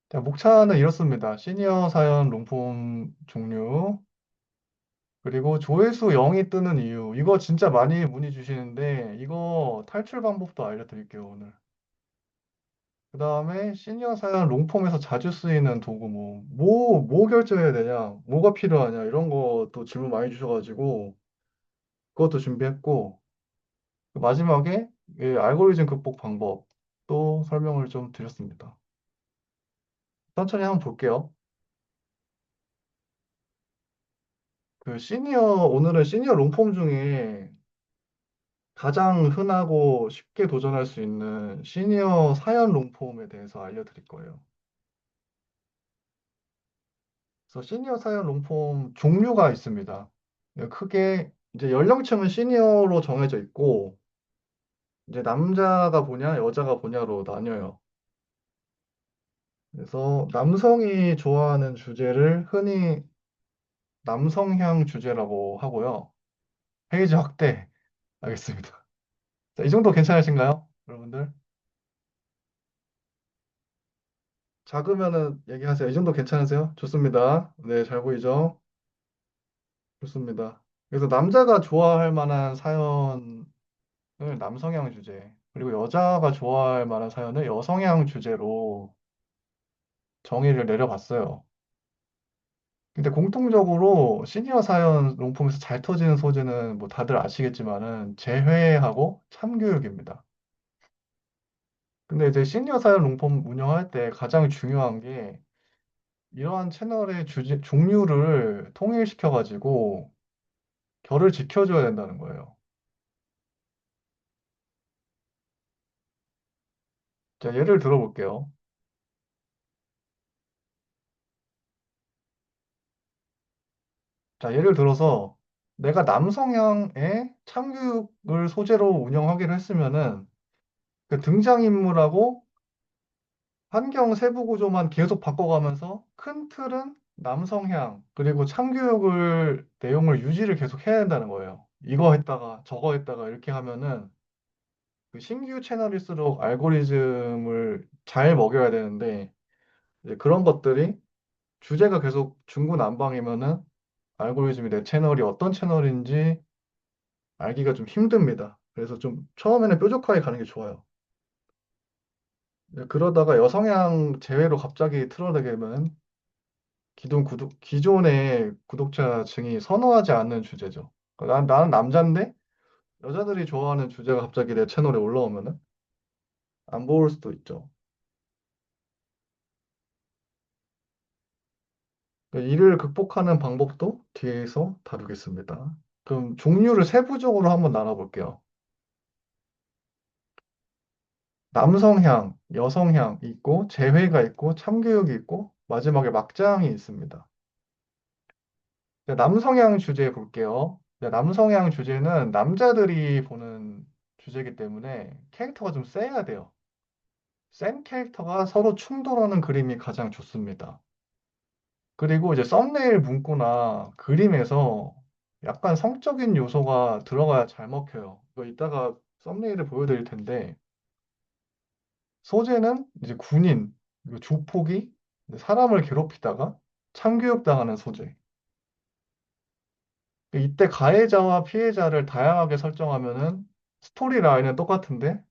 자, 목차는 이렇습니다. 시니어 사연 롱폼 종류, 그리고 조회수 0이 뜨는 이유. 이거 진짜 많이 문의 주시는데, 이거 탈출 방법도 알려드릴게요, 오늘. 그 다음에 시니어 사연 롱폼에서 자주 쓰이는 도구, 뭐 결제해야 되냐, 뭐가 필요하냐, 이런 것도 질문 많이 주셔가지고, 그것도 준비했고, 그 마지막에 이 알고리즘 극복 방법도 설명을 좀 드렸습니다. 천천히 한번 볼게요. 오늘은 시니어 롱폼 중에 가장 흔하고 쉽게 도전할 수 있는 시니어 사연 롱폼에 대해서 알려드릴 거예요. 그래서 시니어 사연 롱폼 종류가 있습니다. 크게 이제 연령층은 시니어로 정해져 있고, 이제 남자가 보냐, 여자가 보냐로 나뉘어요. 그래서 남성이 좋아하는 주제를 흔히 남성향 주제라고 하고요. 페이지 확대. 알겠습니다. 자, 이 정도 괜찮으신가요, 여러분들? 작으면은 얘기하세요. 이 정도 괜찮으세요? 좋습니다. 네, 잘 보이죠? 좋습니다. 그래서 남자가 좋아할 만한 사연을 남성향 주제, 그리고 여자가 좋아할 만한 사연을 여성향 주제로 정의를 내려봤어요. 근데 공통적으로 시니어 사연 롱폼에서 잘 터지는 소재는 뭐 다들 아시겠지만은 재회하고 참교육입니다. 근데 이제 시니어 사연 롱폼 운영할 때 가장 중요한 게 이러한 채널의 종류를 통일시켜가지고 결을 지켜줘야 된다는 거예요. 자, 예를 들어볼게요. 자, 예를 들어서 내가 남성향의 참교육을 소재로 운영하기로 했으면은 그 등장인물하고 환경 세부 구조만 계속 바꿔가면서 큰 틀은 남성향, 그리고 참교육을, 내용을 유지를 계속 해야 된다는 거예요. 이거 했다가 저거 했다가 이렇게 하면은 그 신규 채널일수록 알고리즘을 잘 먹여야 되는데 이제 그런 것들이 주제가 계속 중구난방이면은 알고리즘이 내 채널이 어떤 채널인지 알기가 좀 힘듭니다. 그래서 좀 처음에는 뾰족하게 가는 게 좋아요. 그러다가 여성향 제외로 갑자기 틀어내게 되면 기존의 구독자층이 선호하지 않는 주제죠. 나는 남자인데 여자들이 좋아하는 주제가 갑자기 내 채널에 올라오면은 안 볼 수도 있죠. 이를 극복하는 방법도 뒤에서 다루겠습니다. 그럼 종류를 세부적으로 한번 나눠볼게요. 남성향, 여성향 있고, 재회가 있고, 참교육이 있고, 마지막에 막장이 있습니다. 네, 남성향 주제 볼게요. 네, 남성향 주제는 남자들이 보는 주제이기 때문에 캐릭터가 좀 세야 돼요. 센 캐릭터가 서로 충돌하는 그림이 가장 좋습니다. 그리고 이제 썸네일 문구나 그림에서 약간 성적인 요소가 들어가야 잘 먹혀요. 이거 이따가 썸네일을 보여드릴 텐데, 소재는 이제 군인, 그리고 조폭이 사람을 괴롭히다가 참교육당하는 소재. 이때 가해자와 피해자를 다양하게 설정하면은 스토리 라인은 똑같은데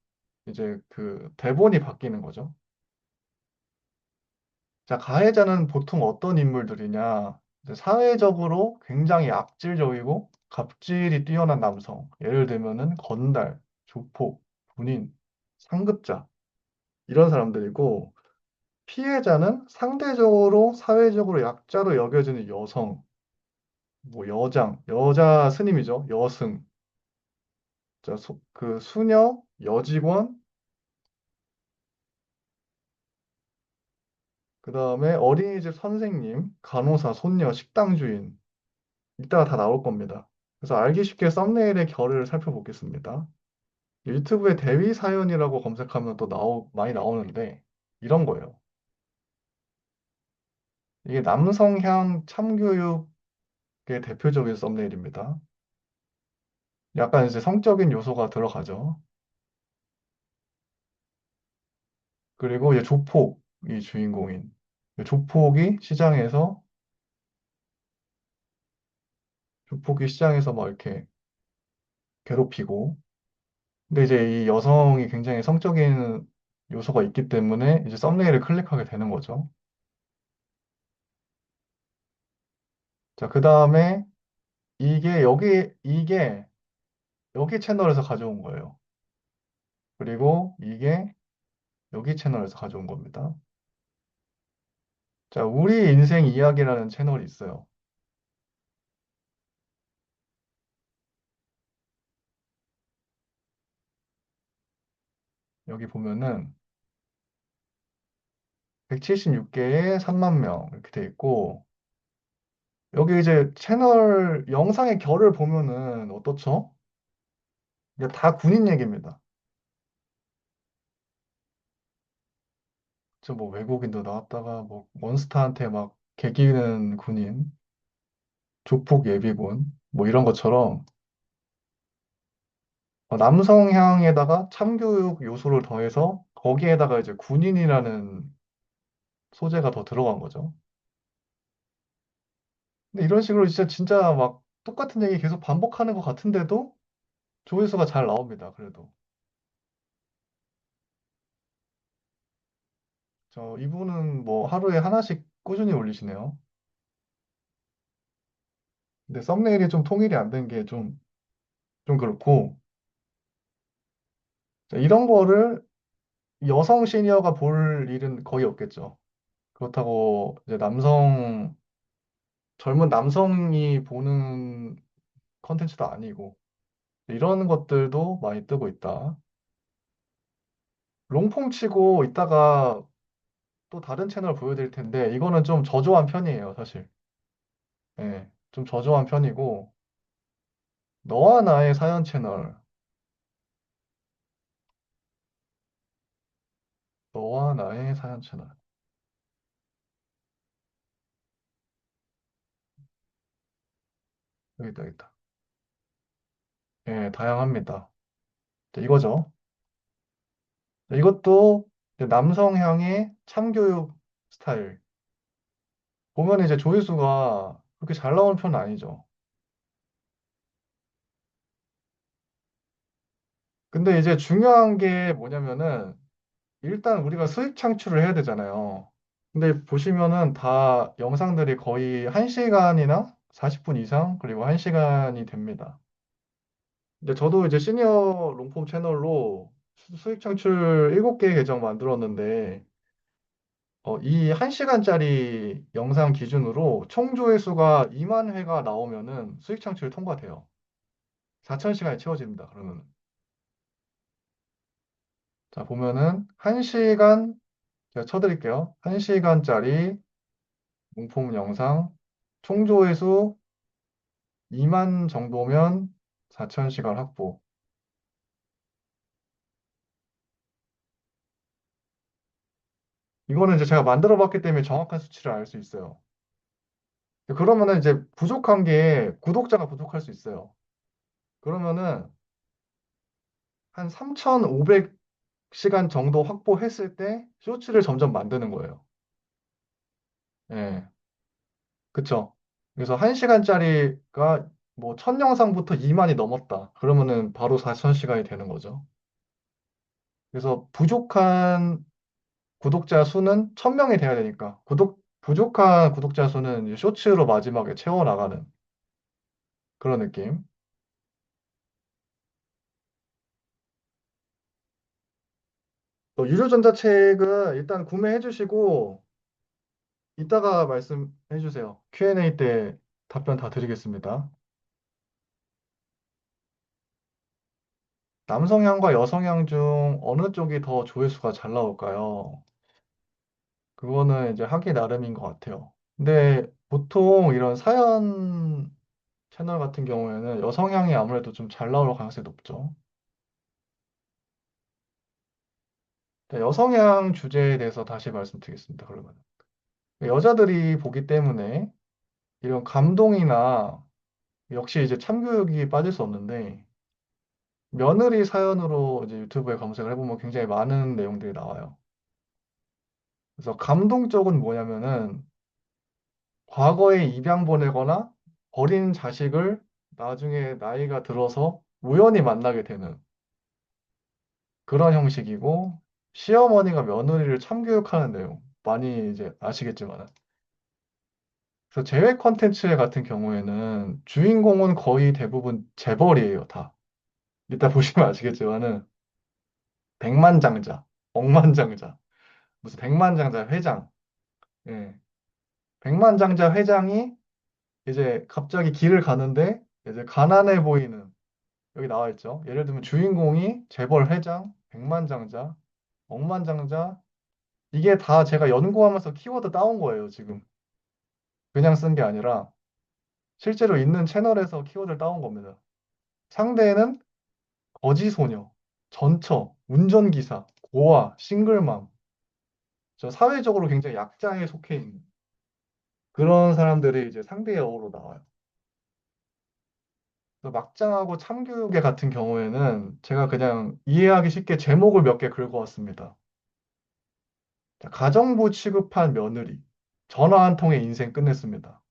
이제 그 대본이 바뀌는 거죠. 자, 가해자는 보통 어떤 인물들이냐? 이제 사회적으로 굉장히 악질적이고 갑질이 뛰어난 남성. 예를 들면은 건달, 조폭, 군인, 상급자 이런 사람들이고 피해자는 상대적으로 사회적으로 약자로 여겨지는 여성, 뭐 여장, 여자 스님이죠. 여승, 그 수녀, 여직원, 그 다음에 어린이집 선생님, 간호사, 손녀, 식당 주인. 이따가 다 나올 겁니다. 그래서 알기 쉽게 썸네일의 결을 살펴보겠습니다. 유튜브에 대위 사연이라고 검색하면 또 많이 나오는데 이런 거예요. 이게 남성향 참교육의 대표적인 썸네일입니다. 약간 이제 성적인 요소가 들어가죠. 그리고 이제 조폭이 주인공인. 조폭이 시장에서 막 이렇게 괴롭히고, 근데 이제 이 여성이 굉장히 성적인 요소가 있기 때문에 이제 썸네일을 클릭하게 되는 거죠. 자, 그 다음에 이게 여기 채널에서 가져온 거예요. 그리고 이게 여기 채널에서 가져온 겁니다. 자, 우리 인생 이야기라는 채널이 있어요. 여기 보면은 176개에 3만 명 이렇게 돼 있고, 여기 이제 채널 영상의 결을 보면은 어떻죠? 이게 다 군인 얘기입니다. 저 뭐 외국인도 나왔다가 뭐 몬스타한테 막 개기는 군인, 조폭 예비군, 뭐 이런 것처럼 남성향에다가 참교육 요소를 더해서 거기에다가 이제 군인이라는 소재가 더 들어간 거죠. 근데 이런 식으로 진짜 막 똑같은 얘기 계속 반복하는 것 같은데도 조회수가 잘 나옵니다. 그래도. 이분은 뭐 하루에 하나씩 꾸준히 올리시네요. 근데 썸네일이 좀 통일이 안 된 게 좀 그렇고, 자, 이런 거를 여성 시니어가 볼 일은 거의 없겠죠. 그렇다고 이제 젊은 남성이 보는 컨텐츠도 아니고, 이런 것들도 많이 뜨고 있다. 롱폼 치고 이따가 또 다른 채널 보여드릴 텐데, 이거는 좀 저조한 편이에요, 사실. 예, 좀 저조한 편이고, 너와 나의 사연 채널, 너와 나의 사연 채널. 여기 있다, 여기 있다. 예, 다양합니다. 자, 이거죠. 자, 이것도 이제 남성향의 참교육 스타일. 보면 이제 조회수가 그렇게 잘 나오는 편은 아니죠. 근데 이제 중요한 게 뭐냐면은, 일단 우리가 수익 창출을 해야 되잖아요. 근데 보시면은 다 영상들이 거의 1시간이나 40분 이상, 그리고 1시간이 됩니다. 근데 저도 이제 시니어 롱폼 채널로 수익 창출 7개 계정 만들었는데, 이 1시간짜리 영상 기준으로 총 조회수가 2만 회가 나오면은 수익 창출 통과돼요. 4,000시간이 채워집니다. 그러면. 자, 보면은 1시간, 제가 쳐드릴게요. 1시간짜리 롱폼 영상 총 조회수 2만 정도면 4,000시간 확보. 이거는 이제 제가 만들어 봤기 때문에 정확한 수치를 알 수 있어요. 그러면은 이제 부족한 게 구독자가 부족할 수 있어요. 그러면은 한 3,500시간 정도 확보했을 때 쇼츠를 점점 만드는 거예요. 예, 그쵸. 그래서 1시간짜리가 뭐 1,000영상부터 2만이 넘었다. 그러면은 바로 4,000시간이 되는 거죠. 그래서 부족한 구독자 수는 1,000명이 돼야 되니까 부족한 구독자 수는 이제 쇼츠로 마지막에 채워나가는 그런 느낌. 유료 전자책은 일단 구매해 주시고 이따가 말씀해 주세요. Q&A 때 답변 다 드리겠습니다. 남성향과 여성향 중 어느 쪽이 더 조회수가 잘 나올까요? 그거는 이제 하기 나름인 것 같아요. 근데 보통 이런 사연 채널 같은 경우에는 여성향이 아무래도 좀 잘 나올 가능성이 높죠. 네, 여성향 주제에 대해서 다시 말씀드리겠습니다. 그러면 여자들이 보기 때문에 이런 감동이나 역시 이제 참교육이 빠질 수 없는데 며느리 사연으로 이제 유튜브에 검색을 해보면 굉장히 많은 내용들이 나와요. 그래서 감동 쪽은 뭐냐면은 과거에 입양 보내거나 버린 자식을 나중에 나이가 들어서 우연히 만나게 되는 그런 형식이고 시어머니가 며느리를 참교육하는 내용 많이 이제 아시겠지만 그래서 재회 컨텐츠 같은 경우에는 주인공은 거의 대부분 재벌이에요 다. 이따 보시면 아시겠지만은 백만장자, 억만장자, 무슨 백만장자 회장, 예, 백만장자 회장이 이제 갑자기 길을 가는데 이제 가난해 보이는 여기 나와 있죠. 예를 들면 주인공이 재벌 회장, 백만장자, 억만장자 이게 다 제가 연구하면서 키워드 따온 거예요, 지금. 그냥 쓴 게 아니라 실제로 있는 채널에서 키워드를 따온 겁니다. 상대는 거지소녀, 전처, 운전기사, 고아, 싱글맘, 저 사회적으로 굉장히 약자에 속해 있는 그런 사람들이 이제 상대 역으로 나와요. 그래서 막장하고 참교육에 같은 경우에는 제가 그냥 이해하기 쉽게 제목을 몇 개 긁어왔습니다. 자, 가정부 취급한 며느리, 전화 한 통에 인생 끝냈습니다.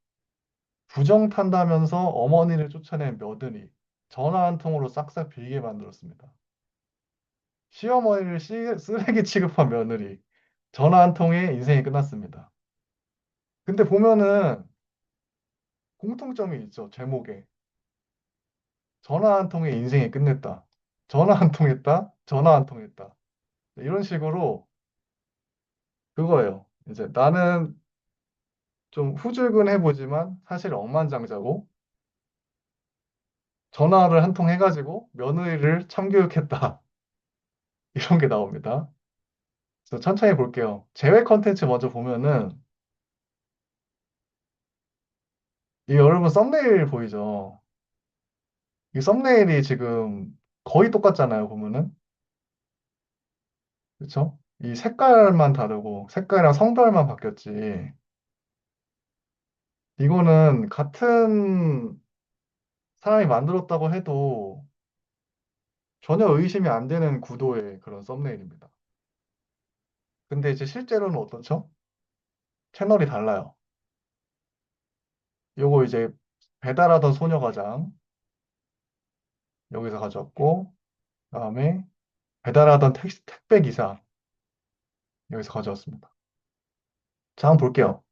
부정 탄다면서 어머니를 쫓아낸 며느리, 전화 한 통으로 싹싹 빌게 만들었습니다. 시어머니를 쓰레기 취급한 며느리, 전화 한 통에 인생이 끝났습니다. 근데 보면은 공통점이 있죠, 제목에. 전화 한 통에 인생이 끝냈다. 전화 한 통 했다. 전화 한 통 했다. 이런 식으로 그거예요. 이제 나는 좀 후줄근 해보지만 사실 억만장자고 전화를 한 통 해가지고 며느리를 참교육했다. 이런 게 나옵니다. 그래서 천천히 볼게요. 제외 컨텐츠 먼저 보면은 이 여러분 썸네일 보이죠? 이 썸네일이 지금 거의 똑같잖아요, 보면은. 그렇죠? 이 색깔만 다르고 색깔이랑 성별만 바뀌었지. 이거는 같은 사람이 만들었다고 해도 전혀 의심이 안 되는 구도의 그런 썸네일입니다. 근데 이제 실제로는 어떻죠? 채널이 달라요. 요거 이제 배달하던 소녀가장 여기서 가져왔고, 그다음에 배달하던 택배 기사 여기서 가져왔습니다. 자, 한번 볼게요.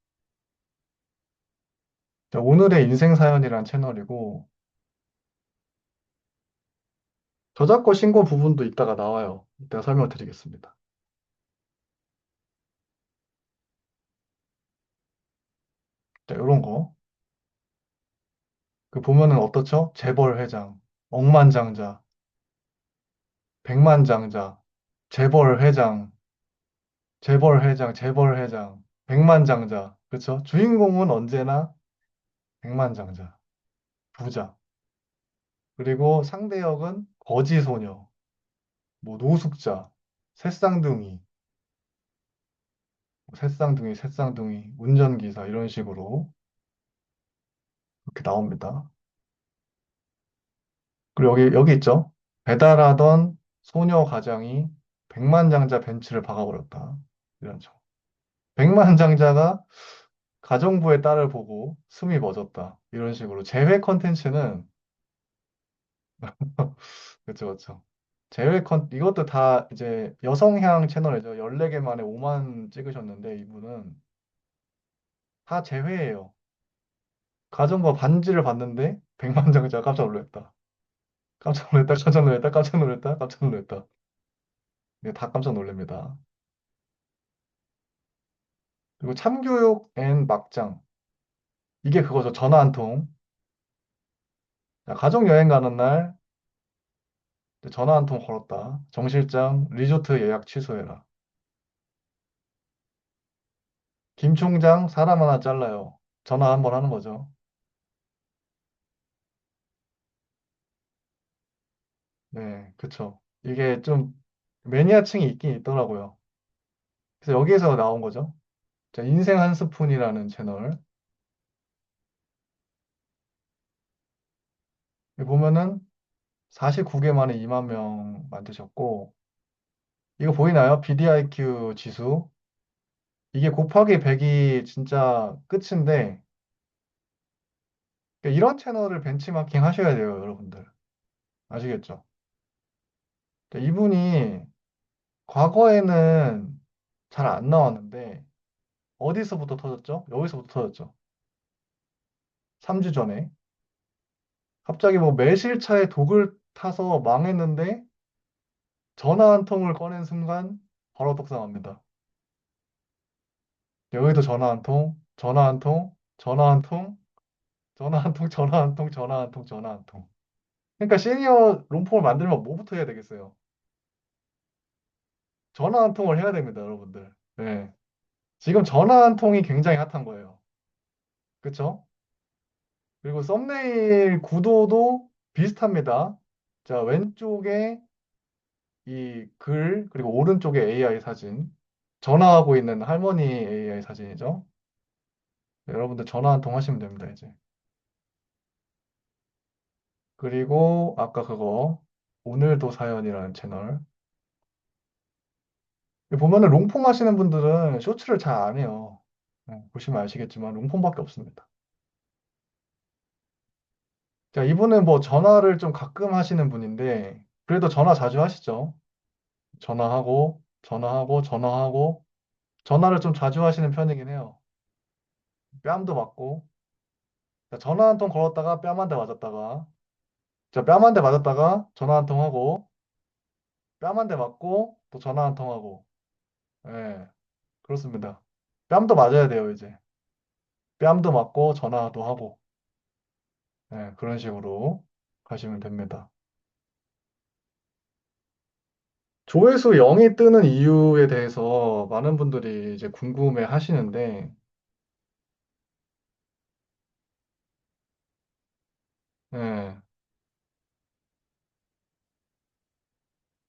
자, 오늘의 인생 사연이란 채널이고, 저작권 신고 부분도 이따가 나와요. 이따가 설명을 드리겠습니다. 자, 이런 거. 그 보면은 어떻죠? 재벌 회장, 억만장자, 백만장자, 재벌 회장, 재벌 회장, 재벌 회장, 백만장자. 그렇죠? 주인공은 언제나 백만장자, 부자. 그리고 상대 역은 거지소녀, 뭐 노숙자, 새쌍둥이, 새쌍둥이, 운전기사 이런 식으로 이렇게 나옵니다. 그리고 여기 있죠? 배달하던 소녀 가장이 백만장자 벤츠를 박아버렸다. 이런 죠. 백만장자가 가정부의 딸을 보고 숨이 멎었다. 이런 식으로 재회 컨텐츠는 그쵸, 그쵸. 이것도 다 이제 여성향 채널이죠. 14개 만에 5만 찍으셨는데 이분은 다 재회예요. 가정부 반지를 봤는데 백만장자가 깜짝 놀랐다. 깜짝 놀랐다, 깜짝 놀랐다, 깜짝 놀랐다, 깜짝 놀랐다. 이게 다 깜짝 놀랍니다. 그리고 참교육 앤 막장. 이게 그거죠. 전화 한 통. 자, 가족 여행 가는 날 전화 한 통 걸었다. 정 실장 리조트 예약 취소해라. 김 총장 사람 하나 잘라요. 전화 한 번 하는 거죠. 네, 그쵸. 이게 좀 매니아층이 있긴 있더라고요. 그래서 여기에서 나온 거죠. 자, 인생 한 스푼이라는 채널. 여기 보면은 49개 만에 2만 명 만드셨고, 이거 보이나요? BDIQ 지수. 이게 곱하기 100이 진짜 끝인데, 이런 채널을 벤치마킹 하셔야 돼요, 여러분들. 아시겠죠? 이분이 과거에는 잘 안 나왔는데, 어디서부터 터졌죠? 여기서부터 터졌죠. 3주 전에. 갑자기 뭐 매실차에 독을 타서 망했는데, 전화 한 통을 꺼낸 순간, 바로 떡상합니다. 여기도 전화 한 통, 전화 한 통, 전화 한 통, 전화 한 통, 전화 한 통, 전화 한 통, 전화 한 통. 그러니까 시니어 롬폼을 만들면 뭐부터 해야 되겠어요? 전화 한 통을 해야 됩니다, 여러분들. 네. 지금 전화 한 통이 굉장히 핫한 거예요. 그쵸? 그리고 썸네일 구도도 비슷합니다. 자, 왼쪽에 이 글, 그리고 오른쪽에 AI 사진. 전화하고 있는 할머니 AI 사진이죠. 여러분들 전화 한 통 하시면 됩니다, 이제. 그리고 아까 그거, 오늘도 사연이라는 채널. 보면은 롱폼 하시는 분들은 쇼츠를 잘 안 해요. 보시면 아시겠지만 롱폼밖에 없습니다. 자, 이분은 뭐 전화를 좀 가끔 하시는 분인데, 그래도 전화 자주 하시죠? 전화하고, 전화하고, 전화하고, 전화를 좀 자주 하시는 편이긴 해요. 뺨도 맞고, 자, 전화 한 통 걸었다가 뺨 한 대 맞았다가, 자, 뺨 한 대 맞았다가 전화 한 통 하고, 뺨 한 대 맞고, 또 전화 한 통 하고, 예, 그렇습니다. 뺨도 맞아야 돼요, 이제. 뺨도 맞고, 전화도 하고, 예, 그런 식으로 가시면 됩니다. 조회수 0이 뜨는 이유에 대해서 많은 분들이 이제 궁금해 하시는데, 예,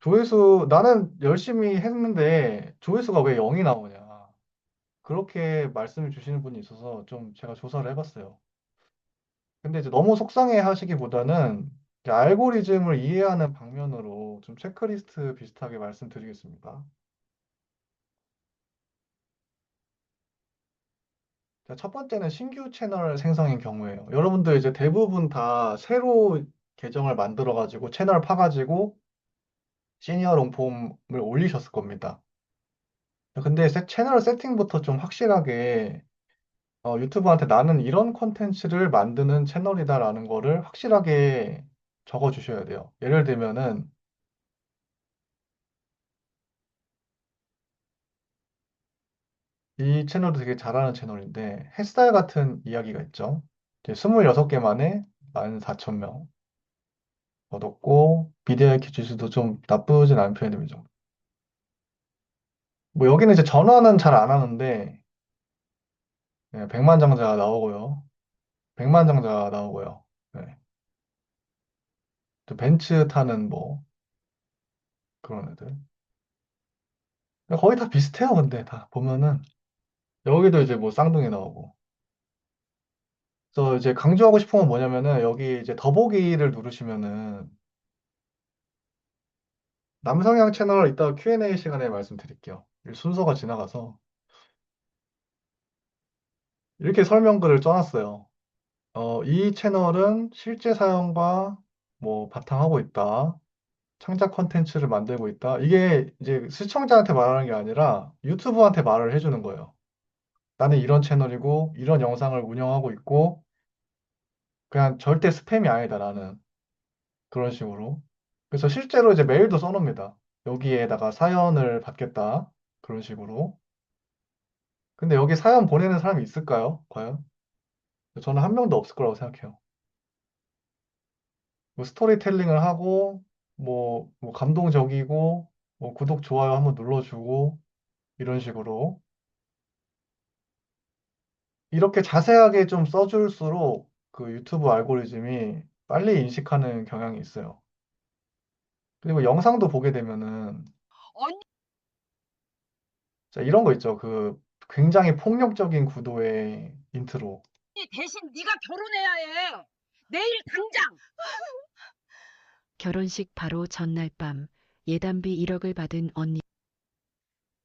조회수, 나는 열심히 했는데 조회수가 왜 0이 나오냐. 그렇게 말씀을 주시는 분이 있어서 좀 제가 조사를 해봤어요. 근데 이제 너무 속상해 하시기보다는 이제 알고리즘을 이해하는 방면으로 좀 체크리스트 비슷하게 말씀드리겠습니다. 자, 첫 번째는 신규 채널 생성인 경우에요. 여러분들 이제 대부분 다 새로 계정을 만들어가지고 채널 파가지고 시니어 롱폼을 올리셨을 겁니다. 근데 채널 세팅부터 좀 확실하게 유튜브한테 나는 이런 콘텐츠를 만드는 채널이다라는 거를 확실하게 적어 주셔야 돼요. 예를 들면은 이 채널도 되게 잘하는 채널인데 햇살 같은 이야기가 있죠. 이제 26개 만에 14,000명 얻었고 비디오 IQ 지수도 좀 나쁘진 않은 편이죠. 뭐 여기는 이제 전화는 잘 안 하는데 100만 장자가 나오고요. 100만 장자가 나오고요. 네. 또 벤츠 타는 뭐 그런 애들. 거의 다 비슷해요, 근데 다 보면은 여기도 이제 뭐 쌍둥이 나오고. 그래서 이제 강조하고 싶은 건 뭐냐면은 여기 이제 더보기를 누르시면은 남성향 채널 이따 Q&A 시간에 말씀드릴게요. 이 순서가 지나가서 이렇게 설명글을 써놨어요. 이 채널은 실제 사용과 뭐 바탕하고 있다. 창작 콘텐츠를 만들고 있다. 이게 이제 시청자한테 말하는 게 아니라 유튜브한테 말을 해주는 거예요. 나는 이런 채널이고 이런 영상을 운영하고 있고 그냥 절대 스팸이 아니다. 나는 그런 식으로. 그래서 실제로 이제 메일도 써놓습니다. 여기에다가 사연을 받겠다. 그런 식으로. 근데 여기 사연 보내는 사람이 있을까요? 과연? 저는 한 명도 없을 거라고 생각해요. 뭐 스토리텔링을 하고, 뭐 감동적이고, 뭐 구독, 좋아요 한번 눌러주고, 이런 식으로. 이렇게 자세하게 좀 써줄수록 그 유튜브 알고리즘이 빨리 인식하는 경향이 있어요. 그리고 영상도 보게 되면은, 언니 자, 이런 거 있죠. 그 굉장히 폭력적인 구도의 인트로. 대신 네가 결혼해야 해. 내일 당장. 결혼식 바로 전날 밤 예단비 1억을 받은 언니.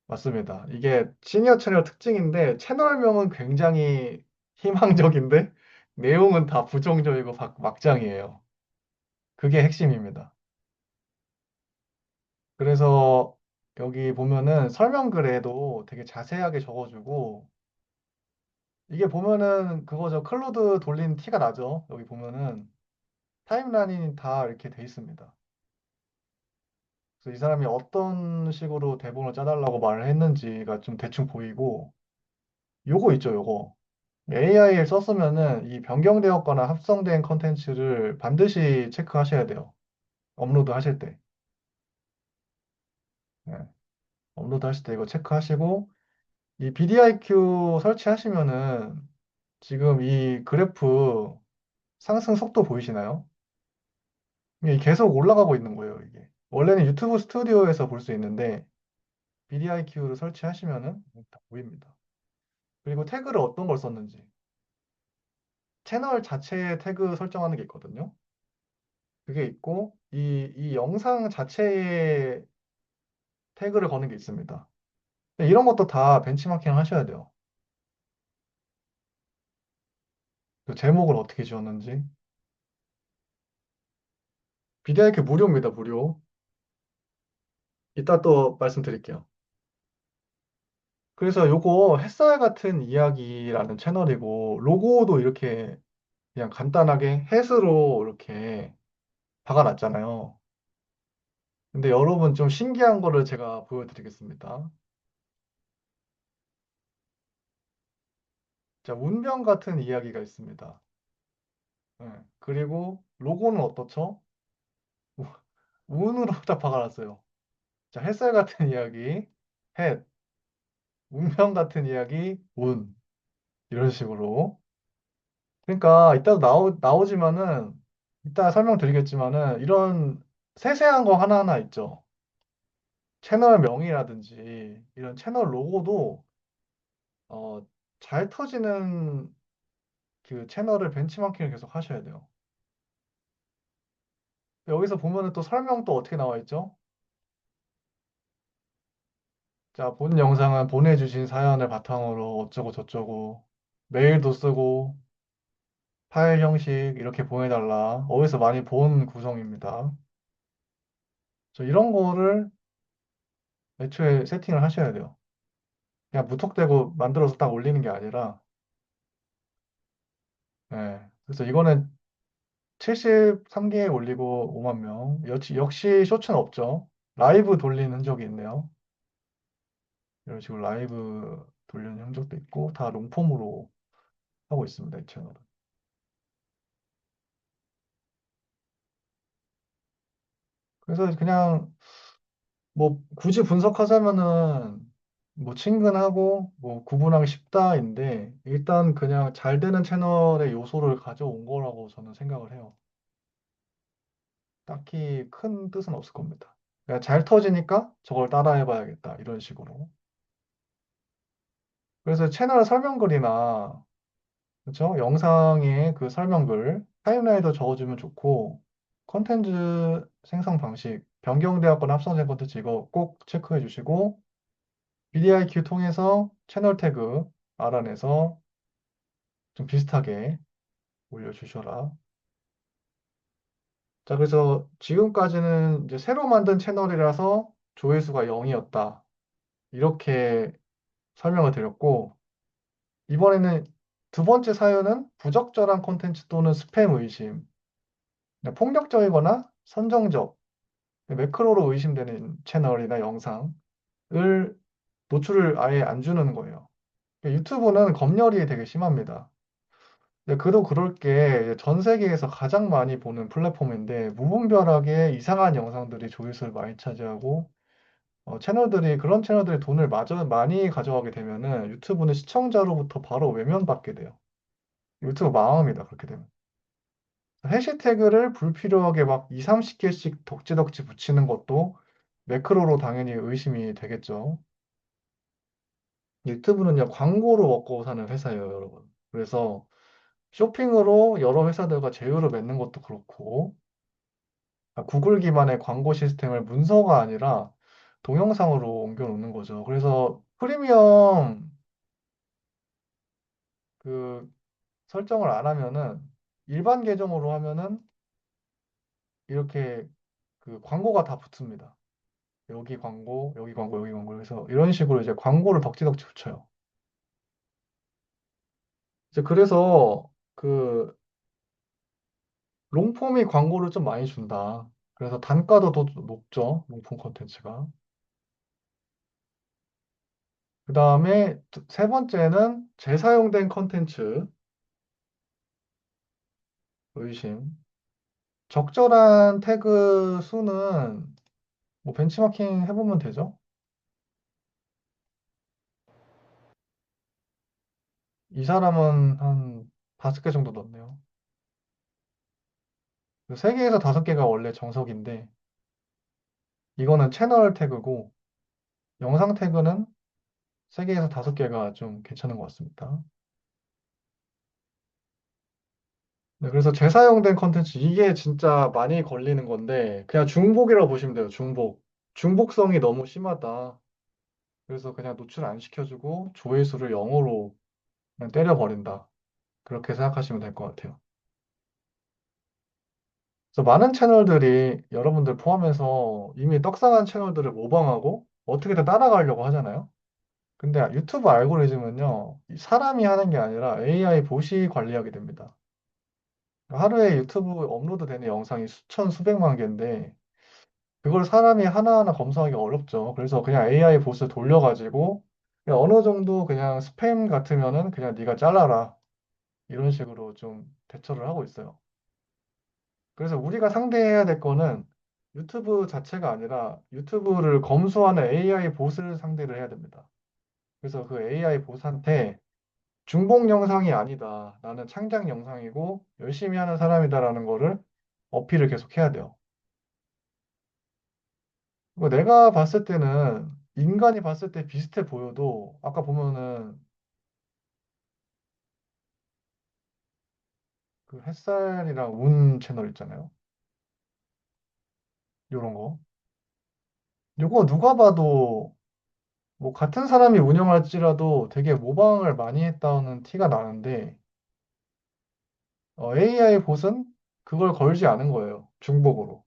맞습니다. 이게 시니어 채널 특징인데 채널명은 굉장히 희망적인데 내용은 다 부정적이고 막장이에요. 그게 핵심입니다. 그래서 여기 보면은 설명글에도 되게 자세하게 적어주고 이게 보면은 그거죠. 클로드 돌린 티가 나죠. 여기 보면은 타임라인이 다 이렇게 돼 있습니다. 그래서 이 사람이 어떤 식으로 대본을 짜달라고 말을 했는지가 좀 대충 보이고 요거 있죠, 요거. AI를 썼으면은 이 변경되었거나 합성된 컨텐츠를 반드시 체크하셔야 돼요. 업로드 하실 때. 네. 업로드 하실 때 이거 체크하시고 이 BDIQ 설치하시면은 지금 이 그래프 상승 속도 보이시나요? 이게 계속 올라가고 있는 거예요, 이게. 원래는 유튜브 스튜디오에서 볼 수 있는데 BDIQ를 설치하시면은 다 보입니다. 그리고 태그를 어떤 걸 썼는지. 채널 자체에 태그 설정하는 게 있거든요. 그게 있고 이 영상 자체에 태그를 거는 게 있습니다. 근데 이런 것도 다 벤치마킹 하셔야 돼요. 그 제목을 어떻게 지었는지. BDIQ 무료입니다, 무료. 이따 또 말씀드릴게요. 그래서 요거 햇살 같은 이야기라는 채널이고 로고도 이렇게 그냥 간단하게 햇으로 이렇게 박아놨잖아요. 근데 여러분 좀 신기한 거를 제가 보여드리겠습니다. 자, 운명 같은 이야기가 있습니다. 네. 그리고 로고는 어떻죠? 우- 운으로 딱 박아놨어요. 자, 햇살 같은 이야기, 햇, 운명 같은 이야기, 운. 이런 식으로. 그러니까 이따 나오지만은, 이따 설명드리겠지만은, 이런 세세한 거 하나하나 있죠. 채널 명이라든지, 이런 채널 로고도, 어, 잘 터지는 그 채널을 벤치마킹을 계속 하셔야 돼요. 여기서 보면은 또 설명 또 어떻게 나와 있죠? 자, 본 영상은 보내주신 사연을 바탕으로 어쩌고 저쩌고, 메일도 쓰고, 파일 형식 이렇게 보내달라. 어디서 많이 본 구성입니다. 이런 거를 애초에 세팅을 하셔야 돼요. 그냥 무턱대고 만들어서 딱 올리는 게 아니라, 예. 그래서 이거는 73개에 올리고 5만 명. 역시 쇼츠는 없죠. 라이브 돌리는 흔적이 있네요. 이런 식으로 라이브 돌리는 흔적도 있고, 다 롱폼으로 하고 있습니다, 이 채널은. 그래서 그냥 뭐 굳이 분석하자면은 뭐 친근하고 뭐 구분하기 쉽다인데 일단 그냥 잘 되는 채널의 요소를 가져온 거라고 저는 생각을 해요. 딱히 큰 뜻은 없을 겁니다. 그냥 잘 터지니까 저걸 따라해봐야겠다 이런 식으로. 그래서 채널 설명글이나 그렇죠? 영상의 그 설명글 타임라인도 적어주면 좋고 컨텐츠 생성 방식 변경되었거나 합성된 컨텐츠 이거 꼭 체크해 주시고 BDIQ 통해서 채널 태그 알아내서 좀 비슷하게 올려주셔라. 자, 그래서 지금까지는 이제 새로 만든 채널이라서 조회수가 0이었다. 이렇게 설명을 드렸고, 이번에는 두 번째 사연은 부적절한 콘텐츠 또는 스팸 의심, 그러니까 폭력적이거나 선정적, 매크로로 의심되는 채널이나 영상을 노출을 아예 안 주는 거예요. 유튜브는 검열이 되게 심합니다. 그도 그럴 게 전 세계에서 가장 많이 보는 플랫폼인데 무분별하게 이상한 영상들이 조회수를 많이 차지하고 채널들이 그런 채널들이 돈을 마저 많이 가져가게 되면은 유튜브는 시청자로부터 바로 외면받게 돼요. 유튜브 망합니다. 그렇게 되면. 해시태그를 불필요하게 막 2, 30개씩 덕지덕지 붙이는 것도 매크로로 당연히 의심이 되겠죠. 유튜브는요, 광고로 먹고 사는 회사예요, 여러분. 그래서 쇼핑으로 여러 회사들과 제휴를 맺는 것도 그렇고, 구글 기반의 광고 시스템을 문서가 아니라 동영상으로 옮겨 놓는 거죠. 그래서 프리미엄 그 설정을 안 하면은 일반 계정으로 하면은 이렇게 그 광고가 다 붙습니다. 여기 광고, 여기 광고, 여기 광고. 그래서 이런 식으로 이제 광고를 덕지덕지 붙여요. 이제 그래서 그 롱폼이 광고를 좀 많이 준다. 그래서 단가도 더 높죠. 롱폼 콘텐츠가. 그 다음에 세 번째는 재사용된 콘텐츠 의심. 적절한 태그 수는 뭐 벤치마킹 해보면 되죠. 이 사람은 한 5개 정도 넣었네요. 세 개에서 5개가 원래 정석인데 이거는 채널 태그고 영상 태그는 3개에서 5개가 좀 괜찮은 것 같습니다. 네, 그래서 재사용된 컨텐츠 이게 진짜 많이 걸리는 건데 그냥 중복이라고 보시면 돼요. 중복. 중복성이 너무 심하다. 그래서 그냥 노출 안 시켜주고 조회수를 0으로 그냥 때려버린다. 그렇게 생각하시면 될 것 같아요. 그래서 많은 채널들이 여러분들 포함해서 이미 떡상한 채널들을 모방하고 어떻게든 따라가려고 하잖아요. 근데 유튜브 알고리즘은요, 이 사람이 하는 게 아니라 AI 봇이 관리하게 됩니다. 하루에 유튜브 업로드 되는 영상이 수천, 수백만 개인데, 그걸 사람이 하나하나 검사하기 어렵죠. 그래서 그냥 AI 봇을 돌려가지고, 그냥 어느 정도 그냥 스팸 같으면은 그냥 네가 잘라라. 이런 식으로 좀 대처를 하고 있어요. 그래서 우리가 상대해야 될 거는 유튜브 자체가 아니라 유튜브를 검수하는 AI 봇을 상대를 해야 됩니다. 그래서 그 AI 봇한테 중복 영상이 아니다. 나는 창작 영상이고 열심히 하는 사람이다라는 거를 어필을 계속 해야 돼요. 그리고 내가 봤을 때는 인간이 봤을 때 비슷해 보여도 아까 보면은 그 햇살이랑 운 채널 있잖아요. 요런 거. 요거 누가 봐도 뭐 같은 사람이 운영할지라도 되게 모방을 많이 했다는 티가 나는데 AI 봇은 그걸 걸지 않은 거예요. 중복으로.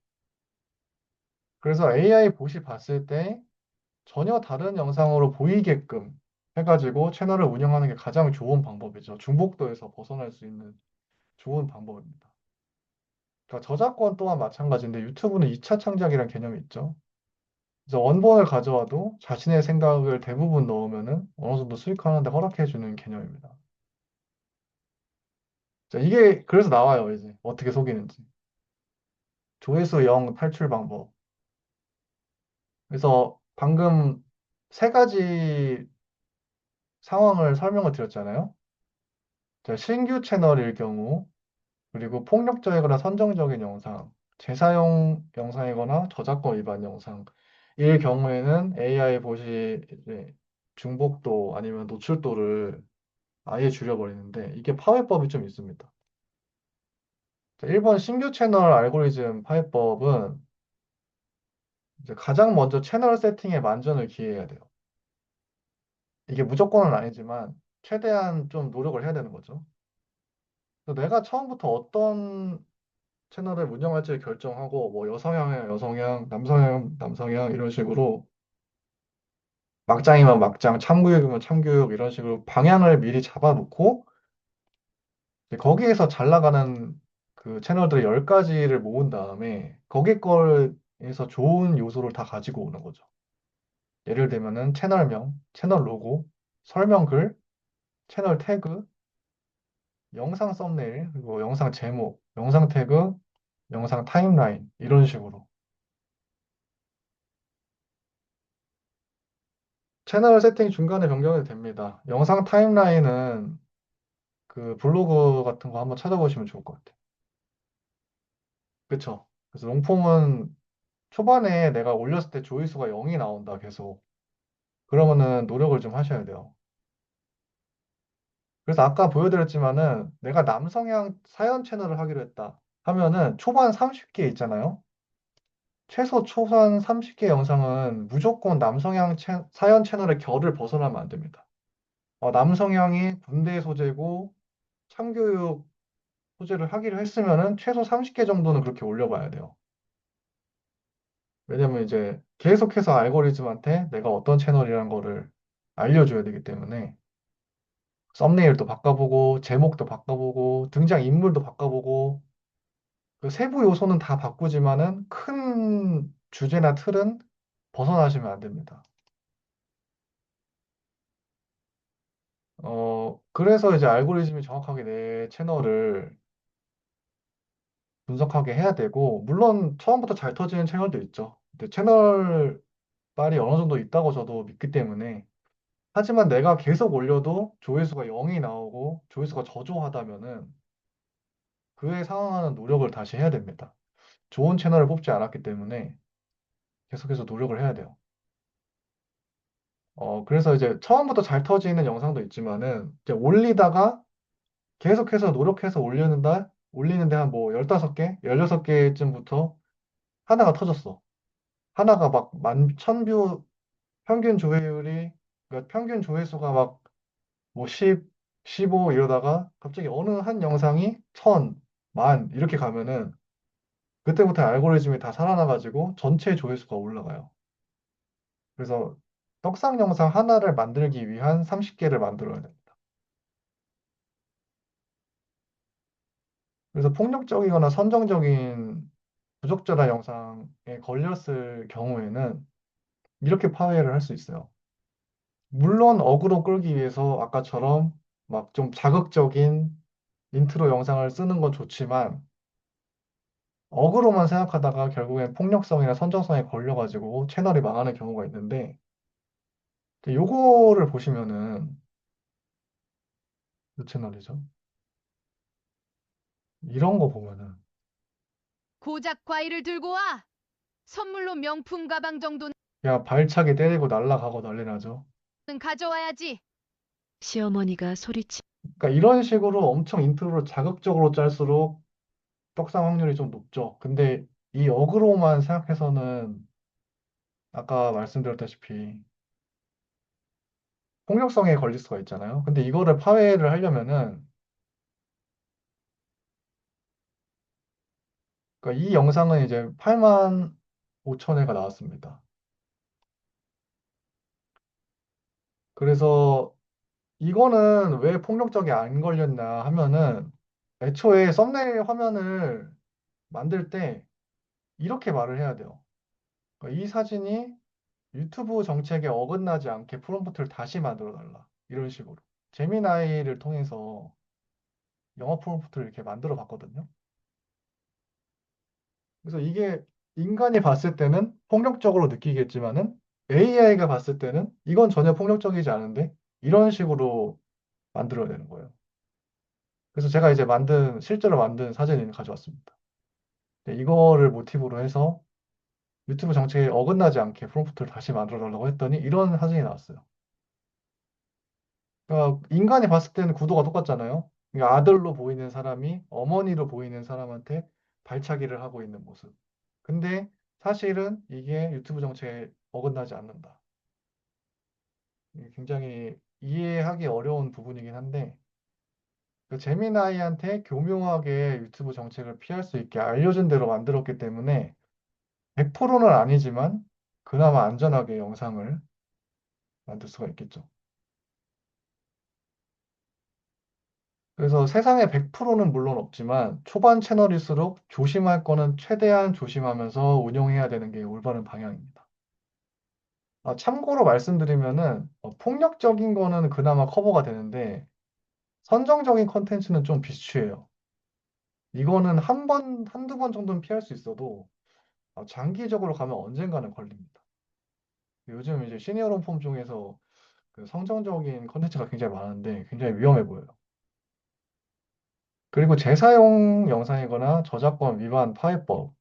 그래서 AI 봇이 봤을 때 전혀 다른 영상으로 보이게끔 해가지고 채널을 운영하는 게 가장 좋은 방법이죠. 중복도에서 벗어날 수 있는 좋은 방법입니다. 그러니까 저작권 또한 마찬가지인데 유튜브는 2차 창작이라는 개념이 있죠. 그래서 원본을 가져와도 자신의 생각을 대부분 넣으면은 어느 정도 수익하는데 허락해주는 개념입니다. 자, 이게 그래서 나와요, 이제. 어떻게 속이는지. 조회수 0 탈출 방법. 그래서 방금 세 가지 상황을 설명을 드렸잖아요. 자, 신규 채널일 경우, 그리고 폭력적이거나 선정적인 영상, 재사용 영상이거나 저작권 위반 영상일 경우에는 AI 봇이 이제 중복도 아니면 노출도를 아예 줄여버리는데 이게 파괴법이 좀 있습니다. 자, 1번 신규 채널 알고리즘 파괴법은 이제 가장 먼저 채널 세팅에 만전을 기해야 돼요. 이게 무조건은 아니지만 최대한 좀 노력을 해야 되는 거죠. 그래서 내가 처음부터 어떤 채널을 운영할지 결정하고 뭐 여성향이면 여성향, 남성향, 남성향 이런 식으로 막장이면 막장, 참교육이면 참교육 이런 식으로 방향을 미리 잡아놓고 이제 거기에서 잘 나가는 그 채널들 10가지를 모은 다음에 거기 거에서 좋은 요소를 다 가지고 오는 거죠. 예를 들면은 채널명, 채널 로고, 설명글, 채널 태그, 영상 썸네일, 그리고 영상 제목, 영상 태그, 영상 타임라인 이런 식으로 채널 세팅 중간에 변경이 됩니다. 영상 타임라인은 그 블로그 같은 거 한번 찾아보시면 좋을 것 같아요. 그쵸? 그래서 롱폼은 초반에 내가 올렸을 때 조회수가 0이 나온다 계속. 그러면은 노력을 좀 하셔야 돼요. 그래서 아까 보여드렸지만은 내가 남성향 사연 채널을 하기로 했다 하면은 초반 30개 있잖아요. 최소 초반 30개 영상은 무조건 남성향 사연 채널의 결을 벗어나면 안 됩니다. 남성향이 군대 소재고 참교육 소재를 하기로 했으면은 최소 30개 정도는 그렇게 올려봐야 돼요. 왜냐면 이제 계속해서 알고리즘한테 내가 어떤 채널이란 거를 알려줘야 되기 때문에 썸네일도 바꿔보고 제목도 바꿔보고 등장 인물도 바꿔보고 그 세부 요소는 다 바꾸지만은 큰 주제나 틀은 벗어나시면 안 됩니다. 그래서 이제 알고리즘이 정확하게 내 채널을 분석하게 해야 되고, 물론 처음부터 잘 터지는 채널도 있죠. 근데 채널 빨이 어느 정도 있다고 저도 믿기 때문에. 하지만 내가 계속 올려도 조회수가 0이 나오고 조회수가 저조하다면은 그에 상응하는 노력을 다시 해야 됩니다. 좋은 채널을 뽑지 않았기 때문에 계속해서 노력을 해야 돼요. 그래서 이제 처음부터 잘 터지는 영상도 있지만은 이제 올리다가 계속해서 노력해서 올리는데 한 뭐 15개, 16개쯤부터 하나가 터졌어. 하나가 막 1000뷰 평균 조회율이, 그러니까 평균 조회수가 막 뭐 10, 15 이러다가 갑자기 어느 한 영상이 1000, 만 이렇게 가면은 그때부터 알고리즘이 다 살아나가지고 전체 조회수가 올라가요. 그래서 떡상 영상 하나를 만들기 위한 30개를 만들어야 됩니다. 그래서 폭력적이거나 선정적인 부적절한 영상에 걸렸을 경우에는 이렇게 파괴를 할 수 있어요. 물론 어그로 끌기 위해서 아까처럼 막 좀 자극적인 인트로 영상을 쓰는 건 좋지만 어그로만 생각하다가 결국엔 폭력성이나 선정성에 걸려가지고 채널이 망하는 경우가 있는데 요거를 보시면은 이 채널이죠. 이런 거 보면은 고작 과일을 들고 와. 선물로 명품 가방 정도는 그냥 발차기 때리고 날아가고 난리 나죠. 가져와야지. 시어머니가 소리치. 그러니까 이런 식으로 엄청 인트로를 자극적으로 짤수록 떡상 확률이 좀 높죠. 근데 이 어그로만 생각해서는 아까 말씀드렸다시피 폭력성에 걸릴 수가 있잖아요. 근데 이거를 파회를 하려면은 그러니까 이 영상은 이제 8만 5천 회가 나왔습니다. 그래서 이거는 왜 폭력적이 안 걸렸나 하면은 애초에 썸네일 화면을 만들 때 이렇게 말을 해야 돼요. 그러니까 이 사진이 유튜브 정책에 어긋나지 않게 프롬프트를 다시 만들어 달라. 이런 식으로. 제미나이를 통해서 영어 프롬프트를 이렇게 만들어 봤거든요. 그래서 이게 인간이 봤을 때는 폭력적으로 느끼겠지만은 AI가 봤을 때는 이건 전혀 폭력적이지 않은데 이런 식으로 만들어야 되는 거예요. 그래서 제가 이제 실제로 만든 사진을 가져왔습니다. 네, 이거를 모티브로 해서 유튜브 정책에 어긋나지 않게 프롬프트를 다시 만들어 달라고 했더니 이런 사진이 나왔어요. 그러니까 인간이 봤을 때는 구도가 똑같잖아요. 그러니까 아들로 보이는 사람이 어머니로 보이는 사람한테 발차기를 하고 있는 모습. 근데 사실은 이게 유튜브 정책에 어긋나지 않는다. 이게 굉장히 이해하기 어려운 부분이긴 한데 그 재미나이한테 교묘하게 유튜브 정책을 피할 수 있게 알려준 대로 만들었기 때문에 100%는 아니지만 그나마 안전하게 영상을 만들 수가 있겠죠. 그래서 세상에 100%는 물론 없지만 초반 채널일수록 조심할 거는 최대한 조심하면서 운영해야 되는 게 올바른 방향입니다. 참고로 말씀드리면은 폭력적인 거는 그나마 커버가 되는데 선정적인 컨텐츠는 좀 비추해요. 이거는 한두 번 정도는 피할 수 있어도 장기적으로 가면 언젠가는 걸립니다. 요즘 이제 시니어 롬폼 중에서 그 성정적인 컨텐츠가 굉장히 많은데 굉장히 위험해 보여요. 그리고 재사용 영상이거나 저작권 위반 파해법.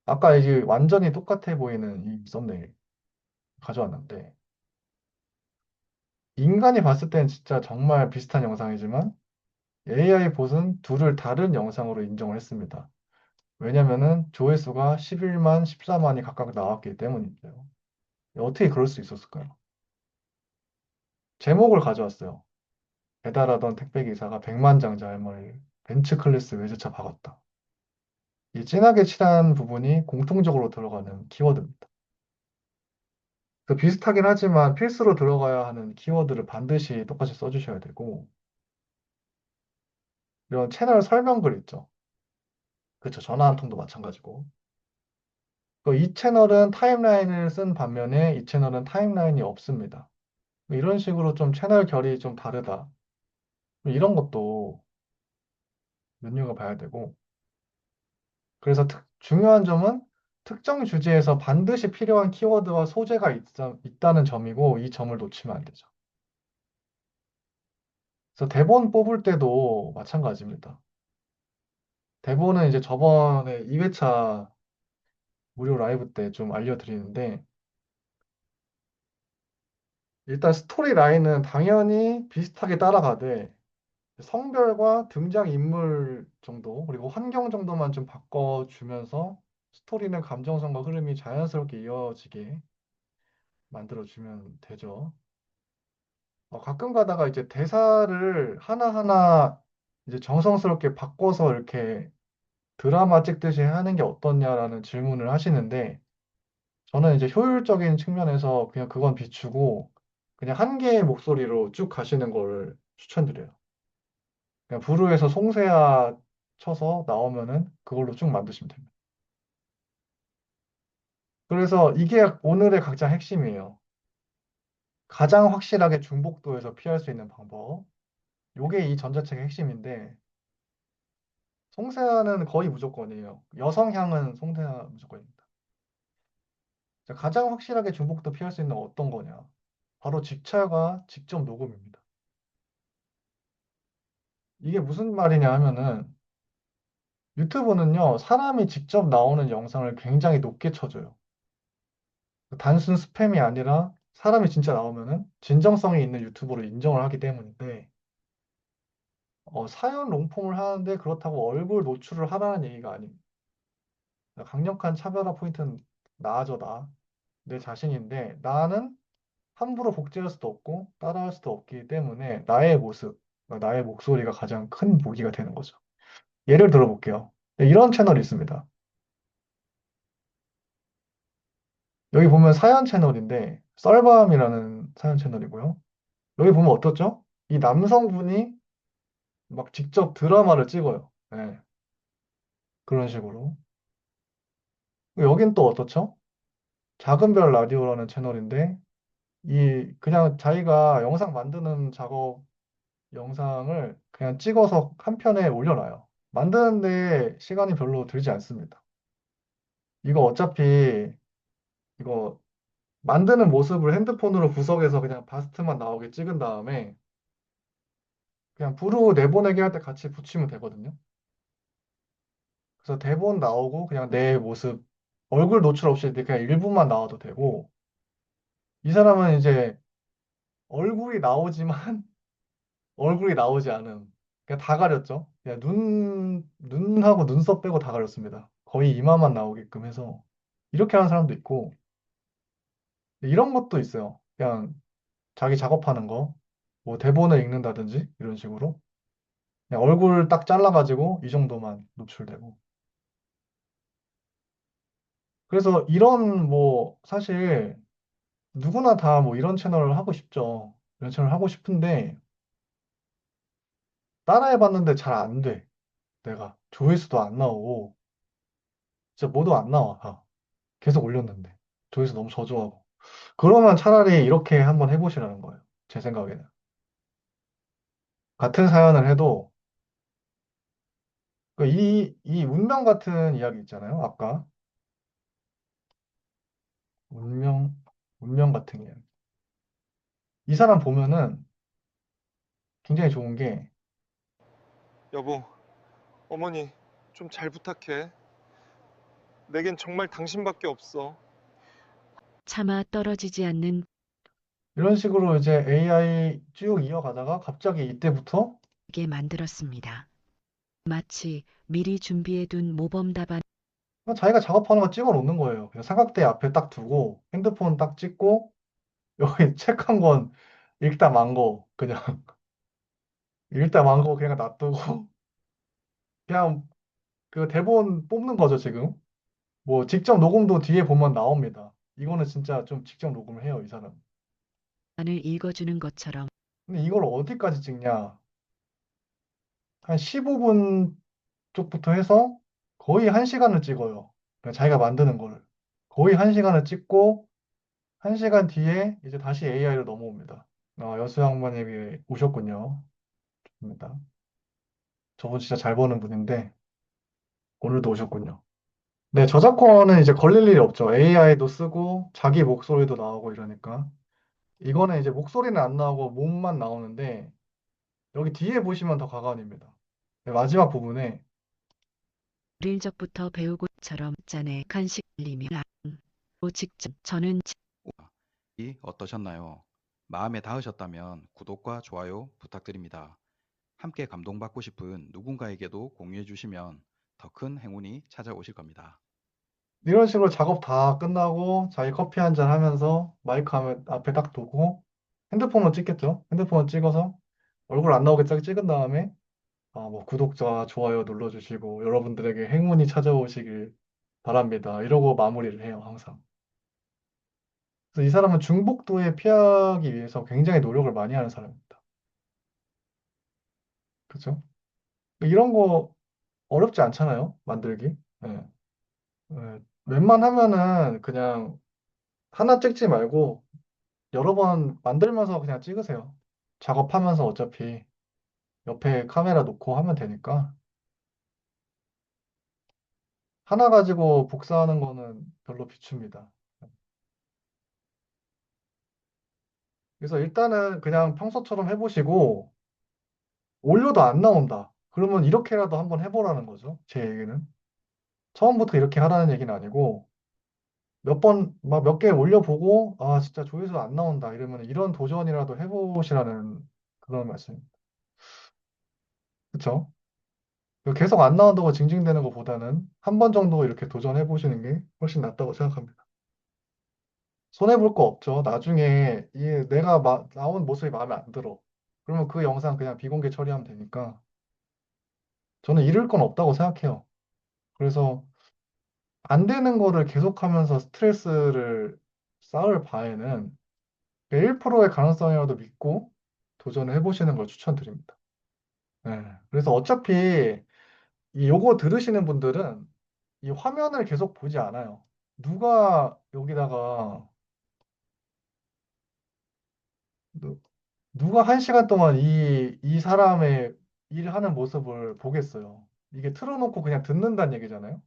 아까 이게 완전히 똑같아 보이는 이 썸네일 가져왔는데 인간이 봤을 땐 진짜 정말 비슷한 영상이지만 AI 봇은 둘을 다른 영상으로 인정을 했습니다. 왜냐면은 조회수가 11만, 14만이 각각 나왔기 때문인데요. 어떻게 그럴 수 있었을까요? 제목을 가져왔어요. 배달하던 택배기사가 백만장자 할머니를 벤츠 클래스 외제차 박았다. 이 진하게 칠한 부분이 공통적으로 들어가는 키워드입니다. 그 비슷하긴 하지만 필수로 들어가야 하는 키워드를 반드시 똑같이 써주셔야 되고, 이런 채널 설명글 있죠. 그쵸. 전화 한 통도 마찬가지고. 이 채널은 타임라인을 쓴 반면에 이 채널은 타임라인이 없습니다. 이런 식으로 좀 채널 결이 좀 다르다. 이런 것도 눈여겨봐야 되고. 그래서 중요한 점은 특정 주제에서 반드시 필요한 키워드와 소재가 있다는 점이고, 이 점을 놓치면 안 되죠. 그래서 대본 뽑을 때도 마찬가지입니다. 대본은 이제 저번에 2회차 무료 라이브 때 좀 알려드리는데, 일단 스토리 라인은 당연히 비슷하게 따라가되, 성별과 등장인물 정도, 그리고 환경 정도만 좀 바꿔주면서 스토리는 감정선과 흐름이 자연스럽게 이어지게 만들어주면 되죠. 가끔 가다가 이제 대사를 하나하나 이제 정성스럽게 바꿔서 이렇게 드라마 찍듯이 하는 게 어떻냐라는 질문을 하시는데, 저는 이제 효율적인 측면에서 그냥 그건 비추고 그냥 한 개의 목소리로 쭉 가시는 걸 추천드려요. 그냥 부르에서 송세아 쳐서 나오면은 그걸로 쭉 만드시면 됩니다. 그래서 이게 오늘의 각자 핵심이에요. 가장 확실하게 중복도에서 피할 수 있는 방법. 요게 이 전자책의 핵심인데, 송세아는 거의 무조건이에요. 여성향은 송세아 무조건입니다. 자, 가장 확실하게 중복도 피할 수 있는 어떤 거냐? 바로 직찰과 직접 녹음입니다. 이게 무슨 말이냐 하면은, 유튜브는요, 사람이 직접 나오는 영상을 굉장히 높게 쳐줘요. 단순 스팸이 아니라 사람이 진짜 나오면은 진정성이 있는 유튜브로 인정을 하기 때문인데, 사연 롱폼을 하는데 그렇다고 얼굴 노출을 하라는 얘기가 아닙니다. 강력한 차별화 포인트는 나죠, 나. 내 자신인데, 나는 함부로 복제할 수도 없고 따라할 수도 없기 때문에 나의 모습, 나의 목소리가 가장 큰 무기가 되는 거죠. 예를 들어볼게요. 네, 이런 채널이 있습니다. 여기 보면 사연 채널인데, 썰밤이라는 사연 채널이고요. 여기 보면 어떻죠? 이 남성분이 막 직접 드라마를 찍어요. 네, 그런 식으로. 여긴 또 어떻죠? 작은 별 라디오라는 채널인데, 그냥 자기가 영상 만드는 작업 영상을 그냥 찍어서 한 편에 올려놔요. 만드는데 시간이 별로 들지 않습니다. 이거 어차피, 이거 만드는 모습을 핸드폰으로 구석에서 그냥 바스트만 나오게 찍은 다음에 그냥 부루 내보내기 할 때 같이 붙이면 되거든요. 그래서 대본 나오고 그냥 내 모습, 얼굴 노출 없이 그냥 일부만 나와도 되고, 이 사람은 이제 얼굴이 나오지만 얼굴이 나오지 않음. 그냥 다 가렸죠. 그냥 눈하고 눈썹 빼고 다 가렸습니다. 거의 이마만 나오게끔 해서. 이렇게 하는 사람도 있고, 이런 것도 있어요. 그냥 자기 작업하는 거, 뭐 대본을 읽는다든지, 이런 식으로. 그냥 얼굴 딱 잘라가지고 이 정도만 노출되고. 그래서 이런 뭐, 사실 누구나 다 뭐 이런 채널을 하고 싶죠. 이런 채널을 하고 싶은데, 따라해봤는데 잘 안 돼. 내가. 조회수도 안 나오고, 진짜 뭐도 안 나와. 계속 올렸는데. 조회수 너무 저조하고. 그러면 차라리 이렇게 한번 해보시라는 거예요. 제 생각에는. 같은 사연을 해도, 이 운명 같은 이야기 있잖아요. 아까. 운명, 운명 같은 이야기. 이 사람 보면은 굉장히 좋은 게, 여보, 어머니, 좀 잘 부탁해. 내겐 정말 당신밖에 없어. 차마 떨어지지 않는 이런 식으로 이제 AI 쭉 이어가다가 갑자기 이때부터 게 만들었습니다. 마치 미리 준비해둔 모범 답안 그냥 자기가 작업하는 거 찍어 놓는 거예요. 그냥 삼각대 앞에 딱 두고 핸드폰 딱 찍고 여기 책 한 권 읽다 만 거 그냥 읽다 만 거 그냥 놔두고 그냥 그 대본 뽑는 거죠, 지금. 뭐 직접 녹음도 뒤에 보면 나옵니다. 이거는 진짜 좀 직접 녹음을 해요, 이 사람. 을 읽어주는 것처럼 근데 이걸 어디까지 찍냐? 한 15분 쪽부터 해서 거의 1시간을 찍어요. 그냥 자기가 만드는 거를. 거의 1시간을 찍고 1시간 뒤에 이제 다시 AI로 넘어옵니다. 여수 양반님이 오셨군요. 좋습니다. 저분 진짜 잘 버는 분인데 오늘도 오셨군요. 네, 저작권은 이제 걸릴 일이 없죠. AI도 쓰고 자기 목소리도 나오고 이러니까. 이거는 이제 목소리는 안 나오고 몸만 나오는데 여기 뒤에 보시면 더 가관입니다. 네, 마지막 부분에 어릴 적부터 배우고처럼 짠에 간식 흘리며 또 직접 저는 이 어떠셨나요? 마음에 닿으셨다면 구독과 좋아요 부탁드립니다. 함께 감동받고 싶은 누군가에게도 공유해 주시면 더 큰 행운이 찾아오실 겁니다. 이런 식으로 작업 다 끝나고 자기 커피 한 잔 하면서 마이크 앞에 딱 두고 핸드폰으로 찍겠죠. 핸드폰으로 찍어서 얼굴 안 나오게 딱 찍은 다음에 뭐 구독자 좋아요 눌러주시고 여러분들에게 행운이 찾아오시길 바랍니다. 이러고 마무리를 해요, 항상. 그래서 이 사람은 중복도에 피하기 위해서 굉장히 노력을 많이 하는 사람입니다. 그죠? 이런 거 어렵지 않잖아요, 만들기. 예. 웬만하면은 그냥 하나 찍지 말고 여러 번 만들면서 그냥 찍으세요. 작업하면서 어차피 옆에 카메라 놓고 하면 되니까. 하나 가지고 복사하는 거는 별로 비춥니다. 그래서 일단은 그냥 평소처럼 해보시고, 올려도 안 나온다. 그러면 이렇게라도 한번 해보라는 거죠. 제 얘기는. 처음부터 이렇게 하라는 얘기는 아니고, 몇 번, 막 몇 개 올려보고, 진짜 조회수 안 나온다. 이러면 이런 도전이라도 해보시라는 그런 말씀입니다. 그쵸? 계속 안 나온다고 징징대는 것보다는 한 번 정도 이렇게 도전해 보시는 게 훨씬 낫다고 생각합니다. 손해볼 거 없죠. 나중에 내가 나온 모습이 마음에 안 들어. 그러면 그 영상 그냥 비공개 처리하면 되니까 저는 잃을 건 없다고 생각해요. 그래서 안 되는 거를 계속하면서 스트레스를 쌓을 바에는 1%의 가능성이라도 믿고 도전을 해보시는 걸 추천드립니다. 네. 그래서 어차피 이 요거 들으시는 분들은 이 화면을 계속 보지 않아요. 누가 여기다가 누- 누가 1시간 동안 이 사람의 일하는 모습을 보겠어요. 이게 틀어놓고 그냥 듣는다는 얘기잖아요.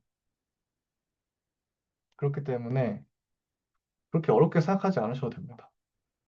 그렇기 때문에 그렇게 어렵게 생각하지 않으셔도 됩니다.